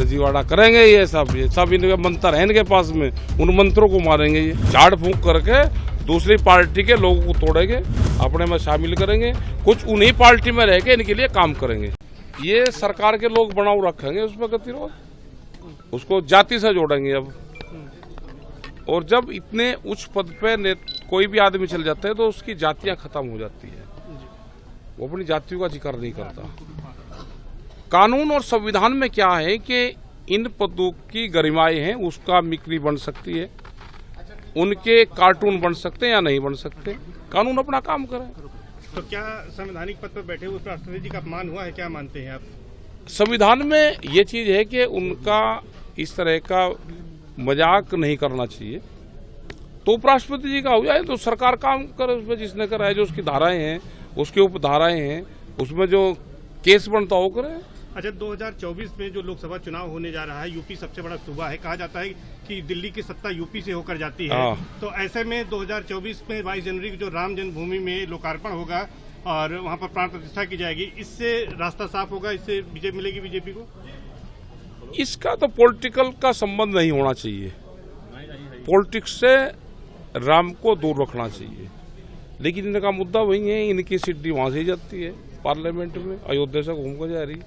फर्जीवाड़ा करेंगे ये सब इनके मंत्र हैं इनके पास में, उन मंत्रों को मारेंगे ये, झाड़ फूंक करके दूसरी पार्टी के लोगों को तोड़ेंगे, अपने में शामिल करेंगे, कुछ उन्हीं पार्टी में रह के इनके लिए काम करेंगे। ये सरकार के लोग बनाऊ रखेंगे उस पर गतिरोध, उसको जाति से जोड़ेंगे अब। और जब इतने उच्च पद पे कोई भी आदमी चल जाता है तो उसकी जातियां खत्म हो जाती है, वो अपनी जातियों का जिक्र नहीं करता। कानून और संविधान में क्या है कि इन पदों की गरिमाएं हैं, उसका मिक्री बन सकती है, उनके कार्टून बन सकते हैं या नहीं बन सकते, कानून अपना काम करे। तो क्या संवैधानिक पद पर बैठे हुए राष्ट्रपति जी का अपमान हुआ है, क्या मानते हैं आप? संविधान में ये चीज है कि उनका इस तरह का मजाक नहीं करना चाहिए, तो उपराष्ट्रपति जी का हो जाए तो सरकार काम करे उसमें, जिसने करा है, जो उसकी धाराएं हैं, उसके उपधाराएं हैं, उसमें जो केस बनता हो करे। अच्छा, 2024 में जो लोकसभा चुनाव होने जा रहा है, यूपी सबसे बड़ा सूबा है, कहा जाता है कि दिल्ली की सत्ता यूपी से होकर जाती है, तो ऐसे में 2024 में 22 जनवरी को जो राम जन्मभूमि में लोकार्पण होगा और वहां पर प्राण प्रतिष्ठा की जाएगी, इससे रास्ता साफ होगा, इससे विजय मिलेगी बीजेपी को? इसका तो पॉलिटिकल का संबंध नहीं होना चाहिए, पॉलिटिक्स से राम को दूर रखना चाहिए, लेकिन इनका मुद्दा वही है, इनकी सीढ़ी वहां से ही जाती है पार्लियामेंट में, अयोध्या से घूम कर जा रही,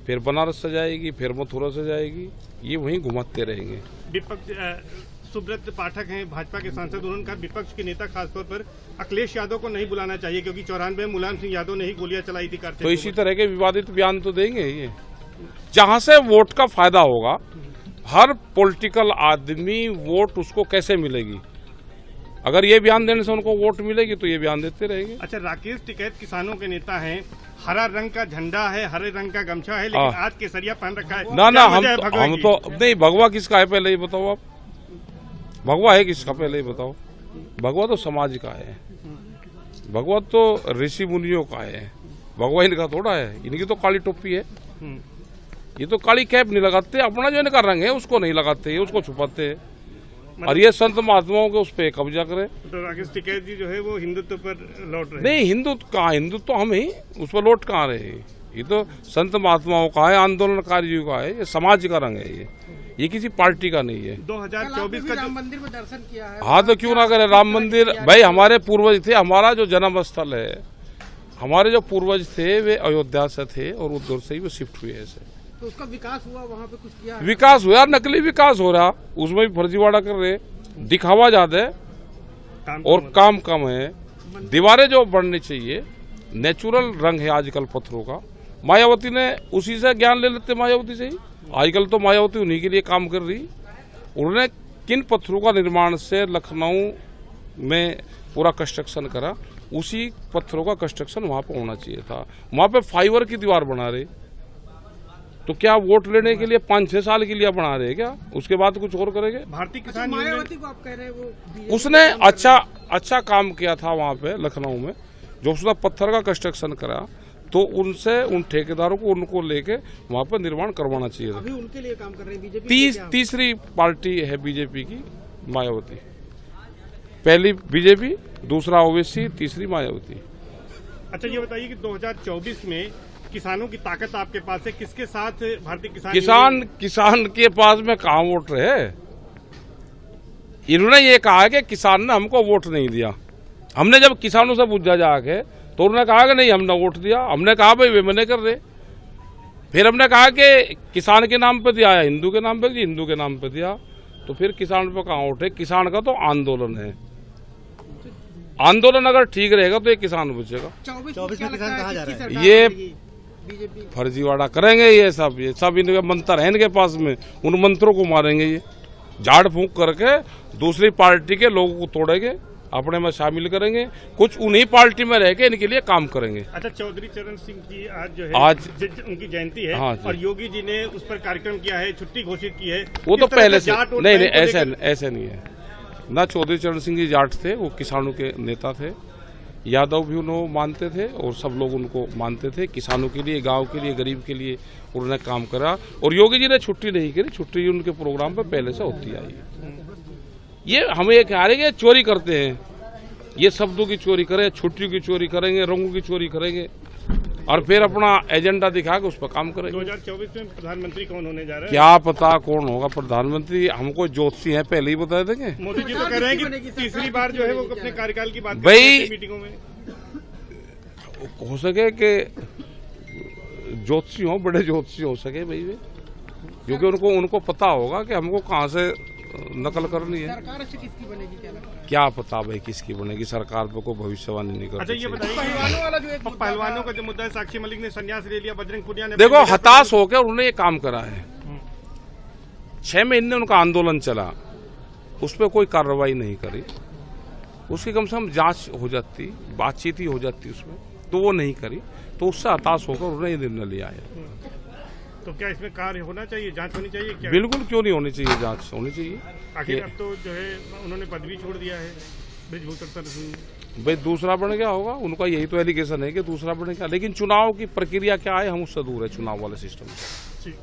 फिर बनारस से जाएगी, फिर मथुरा से जाएगी, ये वहीं घुमाते रहेंगे। विपक्ष सुब्रत पाठक हैं भाजपा के सांसद, उन्होंने कहा विपक्ष के नेता खासतौर पर अखिलेश यादव को नहीं बुलाना चाहिए क्योंकि 94 में मुलायम सिंह यादव ने ही गोलियां चलाई थी। तो इसी तरह के विवादित बयान तो देंगे ये, जहां से वोट का फायदा होगा, हर पॉलिटिकल आदमी वोट उसको कैसे मिलेगी, अगर ये बयान देने से उनको वोट मिलेगी तो ये बयान देते रहेंगे। अच्छा, राकेश टिकैत किसानों के नेता हैं, हरा रंग का झंडा है, हरे रंग का गमछा है, लेकिन आज केसरिया पहन रखा है। ना हम तो नहीं, भगवा किसका है पहले ही बताओ आप, भगवा है किसका पहले ही बताओ। भगवा तो समाज का है, भगवा तो ऋषि मुनियों का है, भगवा इनका थोड़ा है, इनकी तो काली टोपी है, ये तो काली कैप नहीं लगाते, अपना जो इनका रंग है उसको नहीं लगाते, ये उसको छुपाते हैं, और ये संत महात्माओं के उस पर कब्जा करे। तो राकेश टिकैत जी जो है वो हिंदुत्व पर लौट रहे हैं। नहीं, हिंदुत्व कहाँ, हिंदुत्व तो हम ही, उस पर लौट कहाँ रहे, ये तो संत महात्माओं का है, आंदोलनकारियों का है, ये समाज का रंग है, ये किसी पार्टी का नहीं है। 2024 का राम मंदिर में दर्शन किया है। हाँ, तो क्यों ना करे राम मंदिर, भाई हमारे पूर्वज थे, हमारा जो जन्म स्थल है, हमारे जो पूर्वज थे वे अयोध्या से थे और उधर से ही वो शिफ्ट हुए ऐसे। तो उसका विकास हुआ, वहाँ पे कुछ किया? विकास हुआ, नकली विकास हो रहा, उसमें भी फर्जीवाड़ा कर रहे, दिखावा ज्यादा है और काम कम है। दीवारें जो बढ़नी चाहिए, नेचुरल रंग है आजकल पत्थरों का, मायावती ने उसी से ज्ञान ले लेते, मायावती से ही आजकल तो मायावती उन्हीं के लिए काम कर रही। उन्होंने किन पत्थरों का निर्माण से लखनऊ में पूरा कंस्ट्रक्शन करा, उसी पत्थरों का कंस्ट्रक्शन वहां पर होना चाहिए था। वहां पे फाइबर की दीवार बना रहे, तो क्या वोट लेने के लिए 5-6 साल के लिए बना रहे क्या, उसके बाद कुछ और करेंगे? भारतीय किसान मायावती को आप कह रहे हैं वो उसने अच्छा काम किया था वहां पे लखनऊ में, जो उसने पत्थर का कंस्ट्रक्शन करा, तो उनसे उन ठेकेदारों को उनको लेके वहां पर निर्माण करवाना चाहिए था। अभी उनके लिए काम कर रहे हैं बीजेपी। तीसरी पार्टी है बीजेपी की मायावती, पहली बीजेपी, दूसरा ओवैसी, तीसरी मायावती। अच्छा, ये बताइए कि 2024 में किसानों की ताकत आपके पास है, किसके साथ भारतीय किसान के पास में कहाँ वोट रहे? इन्होंने ये कहा कि किसान ने हमको वोट नहीं दिया। हमने जब किसानों से पूछा जाके तो उन्होंने कहा कि नहीं हमने वोट दिया। हमने कहा भाई वे मना कर रहे, फिर हमने कहा कि किसान के नाम पे दिया या हिंदू के नाम पे, हिंदू के नाम पे दिया, तो फिर किसान पे कहाँ वोट है? किसान का तो आंदोलन है, आंदोलन अगर ठीक रहेगा तो ये किसान बचेगा। 24 में किसान कहाँ जा रहा है? ये फर्जीवाड़ा करेंगे ये सब इनके मंत्र हैं इनके पास में, उन मंत्रों को मारेंगे ये, झाड़ फूंक करके दूसरी पार्टी के लोगों को तोड़ेंगे, अपने में शामिल करेंगे, कुछ उन्हीं पार्टी में रह के इनके लिए काम करेंगे। अच्छा, चौधरी चरण सिंह की आज जो है उनकी जयंती है। हाँ, और योगी जी ने उस पर कार्यक्रम किया है, छुट्टी घोषित की है। वो तो पहले से नहीं, ऐसे नहीं है ना। चौधरी चरण सिंह जी जाट थे, वो किसानों के नेता थे, यादव भी उन्होंने मानते थे और सब लोग उनको मानते थे। किसानों के लिए, गांव के लिए, गरीब के लिए उन्होंने काम करा, और योगी जी ने छुट्टी नहीं करी, छुट्टी उनके प्रोग्राम पर पहले से होती आई। ये हमें ये कह रहे हैं चोरी करते हैं, ये शब्दों की चोरी करें, छुट्टियों की चोरी करेंगे, रंगों की चोरी करेंगे, और फिर अपना एजेंडा दिखा के उस पर काम करेंगे। 2024 में प्रधानमंत्री कौन होने जा रहा है? क्या पता कौन होगा प्रधानमंत्री, हमको ज्योतिषी है पहले ही बता देंगे। मोदी जी तो कह रहे हैं कि तीसरी बार जो है वो अपने कार्यकाल की बात भाई मीटिंगों में हो सके कि ज्योतिषी हो, बड़े ज्योतिषी हो सके भाई वे, क्योंकि उनको पता होगा कि हमको कहाँ से नकल करनी है। सरकार अच्छी किसकी बनेगी क्या लगता है? क्या पता भाई किसकी बनेगी, सरकार पे कोई भविष्यवाणी नहीं कर। अच्छा ये बताइए, पहलवानों वाला जो एक पहलवानों का जो मुद्दा है, साक्षी मलिक ने संन्यास ले लिया, बजरंग पुनिया ने देखो हताश होकर उन्होंने ये काम करा है। 6 महीने उनका आंदोलन चला, उस पर कोई कार्रवाई नहीं करी, उसकी कम से कम जांच हो जाती, बातचीत ही हो जाती उसमें, तो वो नहीं करी, तो उससे हताश होकर उन्होंने ये निर्णय लिया है। तो क्या इसमें कार्य होना चाहिए, जांच होनी चाहिए क्या? बिल्कुल, क्यों नहीं होनी चाहिए, जांच होनी चाहिए। आखिर अब तो जो है उन्होंने पदवी छोड़ दिया है ब्रजभूषण सिंह। भाई दूसरा बन गया होगा, उनका यही तो एलिगेशन है कि दूसरा बनेगा, लेकिन चुनाव की प्रक्रिया क्या है हम उससे दूर है, चुनाव वाले सिस्टम से। ठीक।